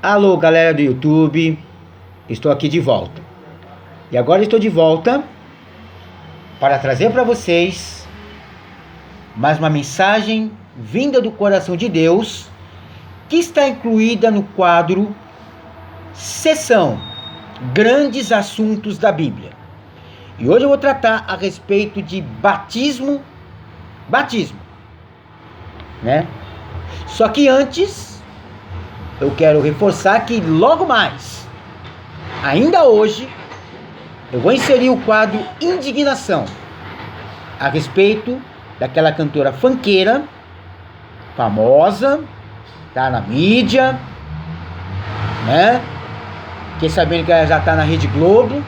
Alô, galera do YouTube, estou aqui de volta. E agora estou de volta para trazer para vocês mais uma mensagem vinda do coração de Deus, que está incluída no quadro Seção Grandes Assuntos da Bíblia. E hoje eu vou tratar a respeito de batismo, né? Só que antes eu quero reforçar que logo mais, ainda hoje, eu vou inserir o quadro Indignação, a respeito daquela cantora funkeira, famosa, tá na mídia, né? Fiquei sabendo que ela já tá na Rede Globo,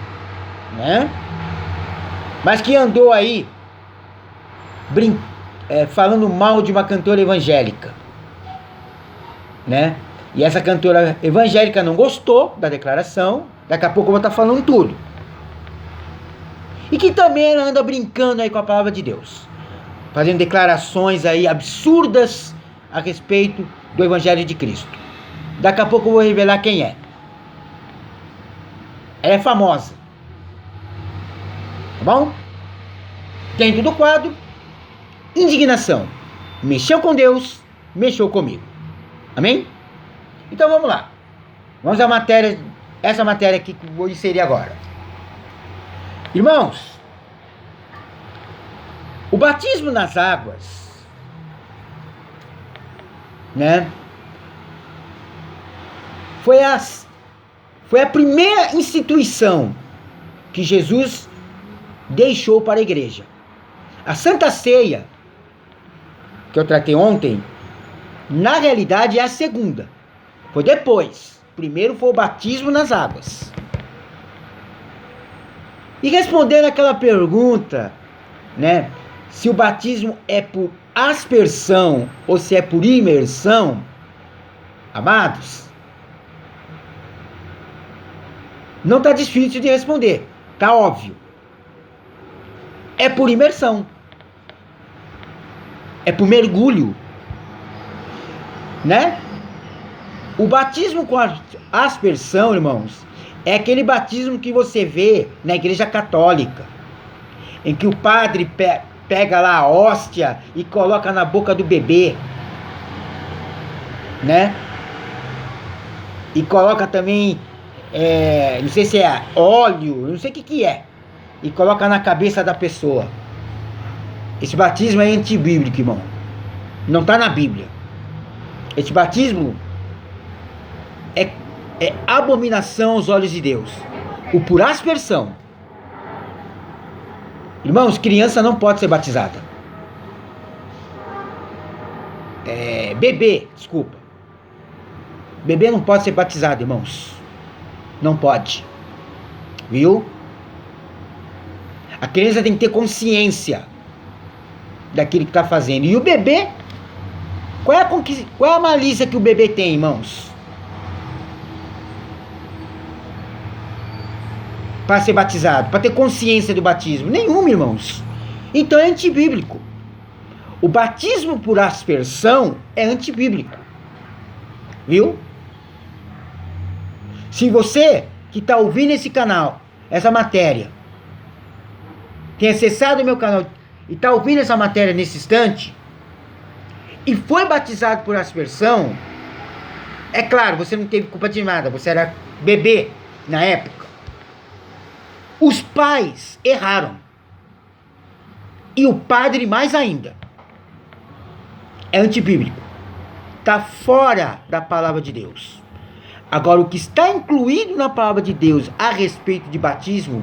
né? Mas que andou aí falando mal de uma cantora evangélica, né? E essa cantora evangélica não gostou da declaração. Daqui a pouco eu vou estar falando tudo. E que também ela anda brincando aí com a palavra de Deus, fazendo declarações aí absurdas a respeito do Evangelho de Cristo. Daqui a pouco eu vou revelar quem é. Ela é famosa. Tá bom? Dentro do quadro Indignação. Mexeu com Deus, mexeu comigo. Amém? Então vamos lá. Vamos à matéria, essa matéria aqui que eu vou inserir agora. Irmãos, o batismo nas águas, né? Foi a primeira instituição que Jesus deixou para a igreja. A Santa Ceia, que eu tratei ontem, na realidade é a segunda. Foi depois. Primeiro foi o batismo nas águas. E respondendo aquela pergunta, né? Se o batismo é por aspersão ou se é por imersão, amados, não está difícil de responder. Está óbvio. É por imersão. É por mergulho. Né? O batismo com aspersão, irmãos, é aquele batismo que você vê na igreja católica, em que o padre pega lá a hóstia e coloca na boca do bebê, né? E coloca também, não sei se é óleo, não sei o que é, e coloca na cabeça da pessoa. Esse batismo é antibíblico, irmão. Não está na Bíblia. Esse batismo é abominação aos olhos de Deus. O por aspersão. Irmãos, criança não pode ser batizada. Bebê não pode ser batizado, irmãos. Não pode. Viu? A criança tem que ter consciência daquilo que está fazendo. E o bebê, qual é a malícia que o bebê tem, irmãos? Para ser batizado, para ter consciência do batismo? Nenhuma, irmãos. Então é antibíblico. O batismo por aspersão é antibíblico. Viu? Se você que está ouvindo esse canal, essa matéria, tem acessado o meu canal e está ouvindo essa matéria nesse instante, e foi batizado por aspersão, é claro, você não teve culpa de nada, você era bebê na época. Os pais erraram. E o padre mais ainda. É antibíblico. Está fora da palavra de Deus. Agora, o que está incluído na palavra de Deus a respeito de batismo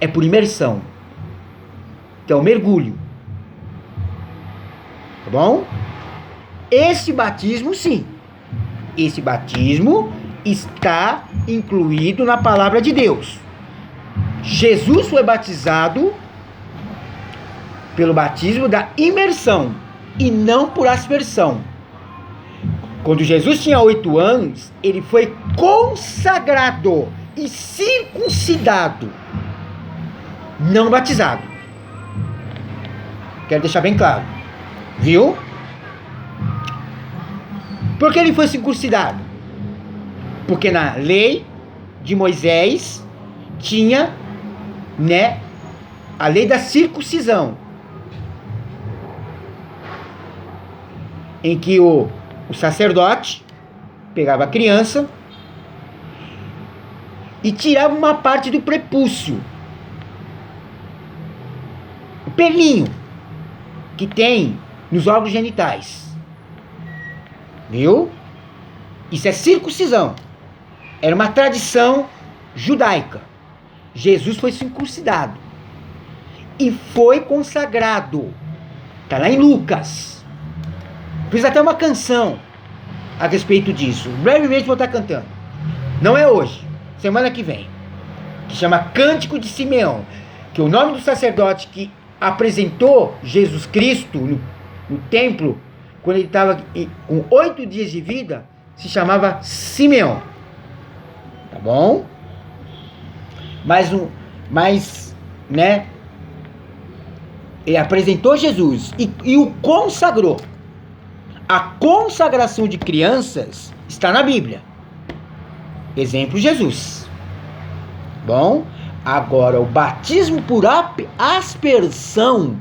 é por imersão. Que é o mergulho. Tá bom? Esse batismo, sim. Esse batismo está incluído na palavra de Deus. Jesus foi batizado pelo batismo da imersão e não por aspersão. Quando Jesus tinha 8 anos, ele foi consagrado e circuncidado, não batizado. Quero deixar bem claro. Viu? Por que ele foi circuncidado? Porque na lei de Moisés tinha, né, a lei da circuncisão, em que o sacerdote pegava a criança e tirava uma parte do prepúcio, o pelinho que tem nos órgãos genitais. Viu? Isso é circuncisão. Era uma tradição judaica. Jesus foi circuncidado e foi consagrado. Está lá em Lucas. Fiz até uma canção a respeito disso. Brevemente vou estar cantando. Não é hoje, semana que vem. Que chama Cântico de Simeão. Que o nome do sacerdote que apresentou Jesus Cristo no templo, quando ele estava com 8 dias de vida, se chamava Simeão. Tá bom? Né? Ele apresentou Jesus e o consagrou. A consagração de crianças está na Bíblia. Exemplo, Jesus. Bom, agora o batismo por aspersão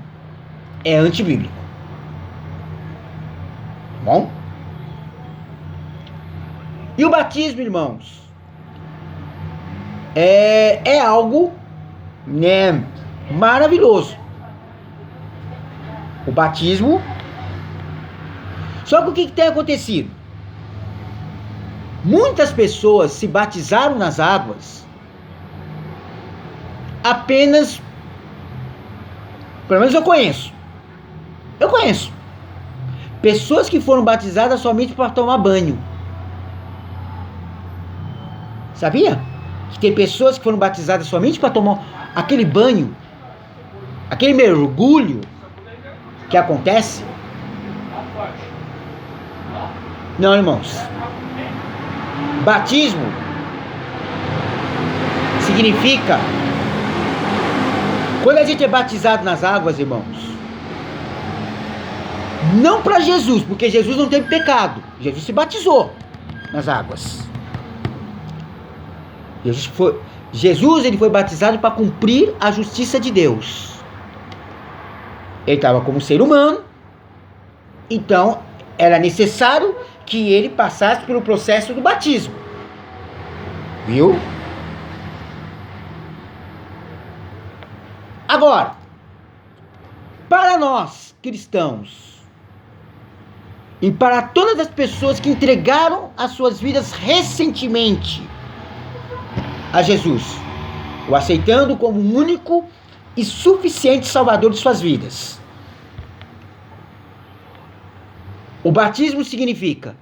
é antibíblico. Bom? E o batismo, irmãos, é algo, né, maravilhoso. O batismo. Só que o que tem acontecido? Muitas pessoas se batizaram nas águas apenas, pelo menos eu conheço, pessoas que foram batizadas somente para tomar banho. Sabia? Que tem pessoas que foram batizadas somente para tomar aquele banho, aquele mergulho que acontece. Não, irmãos. Batismo significa, quando a gente é batizado nas águas, irmãos, não para Jesus, porque Jesus não teve pecado. Jesus se batizou nas águas. Jesus ele foi batizado para cumprir a justiça de Deus. Ele estava como ser humano, então era necessário que ele passasse pelo processo do batismo. Viu? Agora, para nós cristãos e para todas as pessoas que entregaram as suas vidas recentemente a Jesus, o aceitando como único e suficiente Salvador de suas vidas, o batismo significa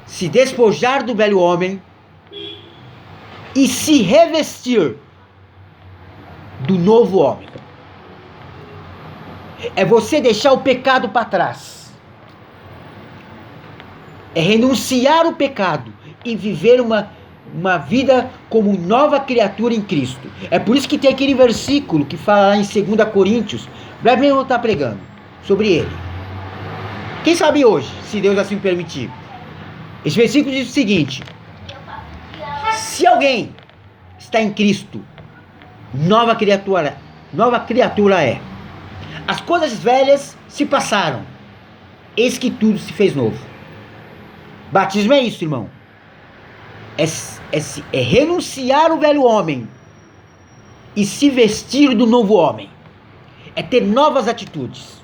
se despojar do velho homem e se revestir do novo homem. É você deixar o pecado para trás. É renunciar o pecado e viver uma vida como nova criatura em Cristo. É por isso que tem aquele versículo que fala lá em 2 Coríntios. Brevemente eu vou estar pregando sobre ele. Quem sabe hoje, se Deus assim permitir. Esse versículo diz o seguinte: se alguém está em Cristo, nova criatura é. As coisas velhas se passaram, eis que tudo se fez novo. Batismo é isso, irmão. É renunciar o velho homem e se vestir do novo homem. É ter novas atitudes.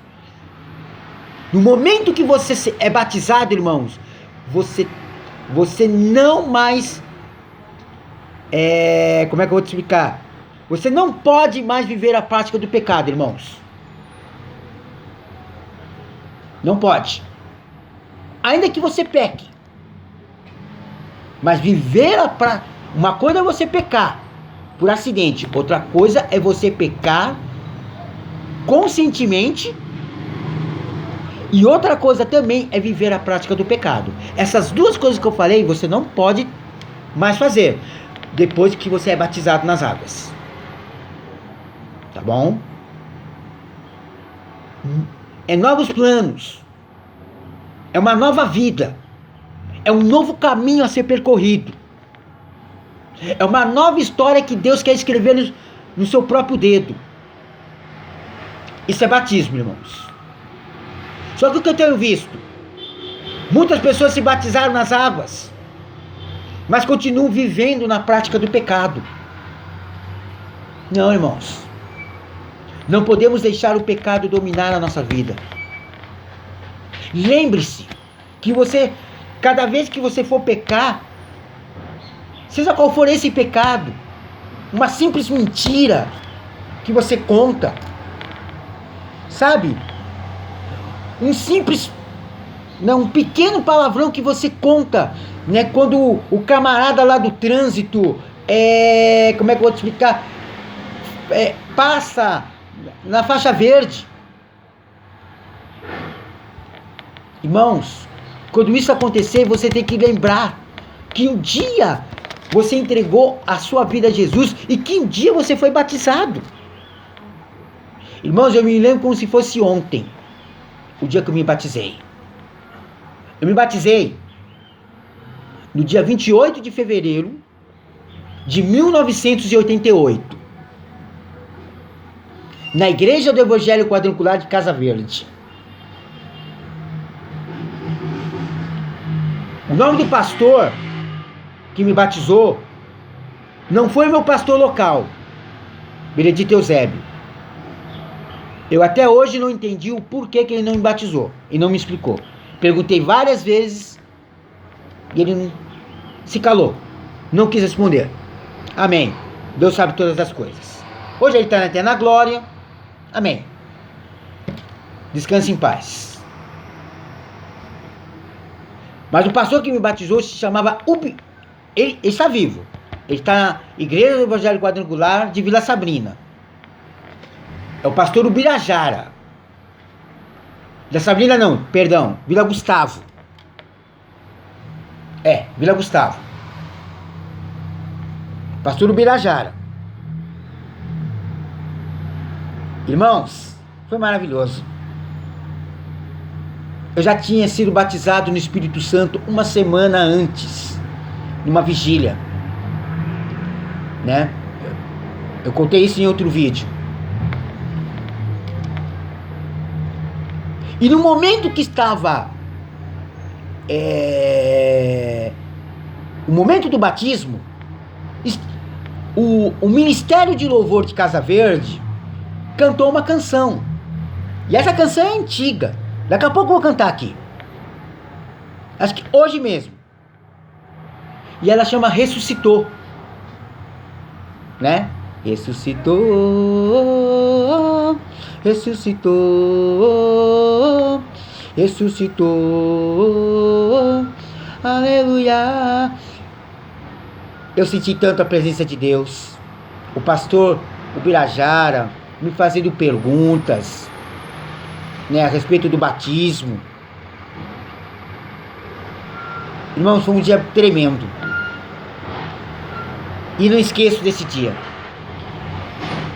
No momento que você é batizado, irmãos, você não mais... como é que eu vou te explicar? Você não pode mais viver a prática do pecado, irmãos. Não pode. Ainda que você peque. Mas viver uma coisa é você pecar por acidente. Outra coisa é você pecar conscientemente. E outra coisa também é viver a prática do pecado. Essas duas coisas que eu falei, você não pode mais fazer depois que você é batizado nas águas. Tá bom? É novos planos. É uma nova vida. É um novo caminho a ser percorrido. É uma nova história que Deus quer escrever no seu próprio dedo. Isso é batismo, irmãos. Só que o que eu tenho visto, muitas pessoas se batizaram nas águas, mas continuam vivendo na prática do pecado. Não, irmãos. Não podemos deixar o pecado dominar a nossa vida. Lembre-se que você, cada vez que você for pecar, seja qual for esse pecado, uma simples mentira que você conta, sabe? Um pequeno palavrão que você conta, né? Quando o camarada lá do trânsito, como é que eu vou te explicar? Passa na faixa verde. Irmãos, quando isso acontecer, você tem que lembrar que um dia você entregou a sua vida a Jesus e que um dia você foi batizado. Irmãos, eu me lembro como se fosse ontem, o dia que eu me batizei. Eu me batizei no dia 28 de fevereiro de 1988, na Igreja do Evangelho Quadrangular de Casa Verde. O nome do pastor que me batizou não foi meu pastor local, Benedito Eusébio. Eu até hoje não entendi o porquê que ele não me batizou e não me explicou. Perguntei várias vezes e ele se calou, não quis responder. Amém. Deus sabe todas as coisas. Hoje ele está até na glória. Amém. Descanse em paz. Mas o pastor que me batizou se chamava ele está vivo. Ele está na Igreja do Evangelho Quadrangular de Vila Sabrina. É o pastor Ubirajara. Vila Sabrina não, perdão, Vila Gustavo. Vila Gustavo. Pastor Ubirajara. Irmãos, foi maravilhoso. Eu já tinha sido batizado no Espírito Santo uma semana antes, numa vigília, né? Eu contei isso em outro vídeo. E no momento que estava o momento do batismo, o Ministério de Louvor de Casa Verde cantou uma canção. E essa canção é antiga. Daqui a pouco eu vou cantar aqui. Acho que hoje mesmo. E ela chama Ressuscitou. Né? Ressuscitou, ressuscitou, ressuscitou, aleluia. Eu senti tanto a presença de Deus. O pastor Ubirajara me fazendo perguntas, né, a respeito do batismo. Irmãos, foi um dia tremendo. E não esqueço desse dia,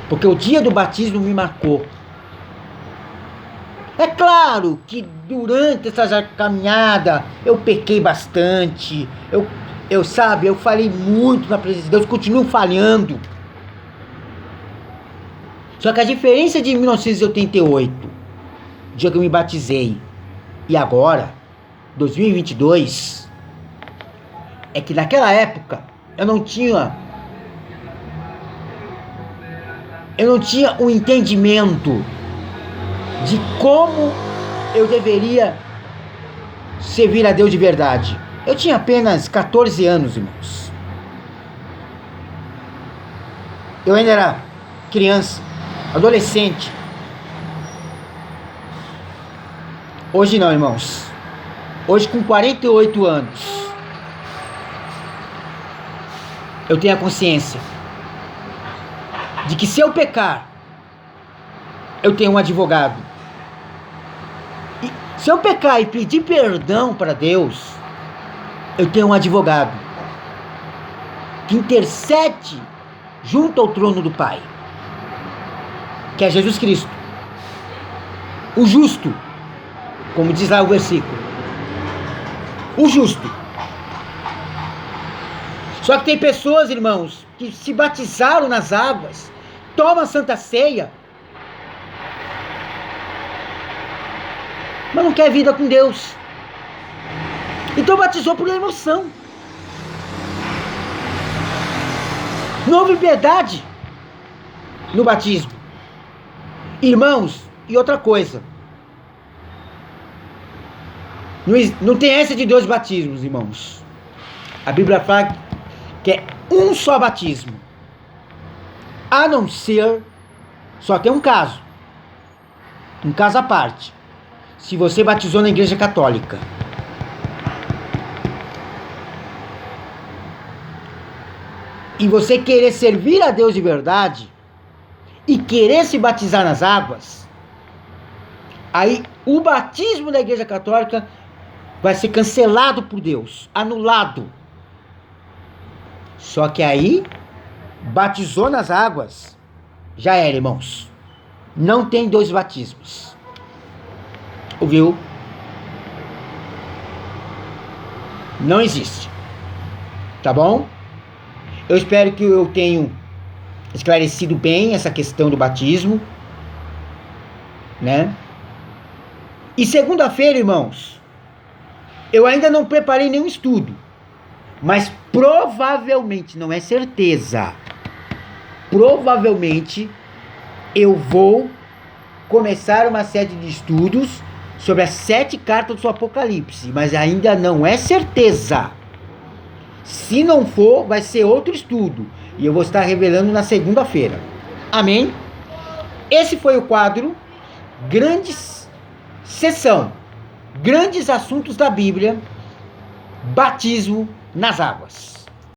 porque o dia do batismo me marcou. É claro que durante essa caminhada eu pequei bastante. Eu falei muito na presença de Deus, continuo falhando. Só que a diferença de 1988, dia que eu me batizei, e agora, 2022, é que naquela época eu não tinha um entendimento de como eu deveria servir a Deus de verdade. Eu tinha apenas 14 anos, irmãos. Eu ainda era criança, adolescente. Hoje não, irmãos. Hoje, com 48 anos, eu tenho a consciência de que se eu pecar, eu tenho um advogado. E se eu pecar e pedir perdão para Deus, eu tenho um advogado que intercede junto ao trono do Pai, que é Jesus Cristo, o justo, como diz lá o versículo, o justo, Só que tem pessoas, irmãos, que se batizaram nas águas, tomam a Santa Ceia, mas não quer vida com Deus. Então batizou por emoção. Não houve piedade no batismo. Irmãos, e outra coisa. Não tem essa de 2 batismos, irmãos. A Bíblia fala que é um só batismo. A não ser, só tem um caso à parte. Se você batizou na Igreja Católica. E você querer servir a Deus de verdade e querer se batizar nas águas, aí o batismo da Igreja Católica vai ser cancelado por Deus, anulado. Só que aí, batizou nas águas, já era, irmãos. Não tem 2 batismos. Ouviu? Não existe. Tá bom? Eu espero que eu tenha esclarecido bem essa questão do batismo, né? E segunda-feira, irmãos, eu ainda não preparei nenhum estudo, mas provavelmente, não é certeza, provavelmente eu vou começar uma série de estudos sobre as 7 cartas do Apocalipse, mas ainda não é certeza. Se não for, vai ser outro estudo. E eu vou estar revelando na segunda-feira. Amém? Esse foi o quadro Grandes Sessão. Grandes assuntos da Bíblia. Batismo nas águas.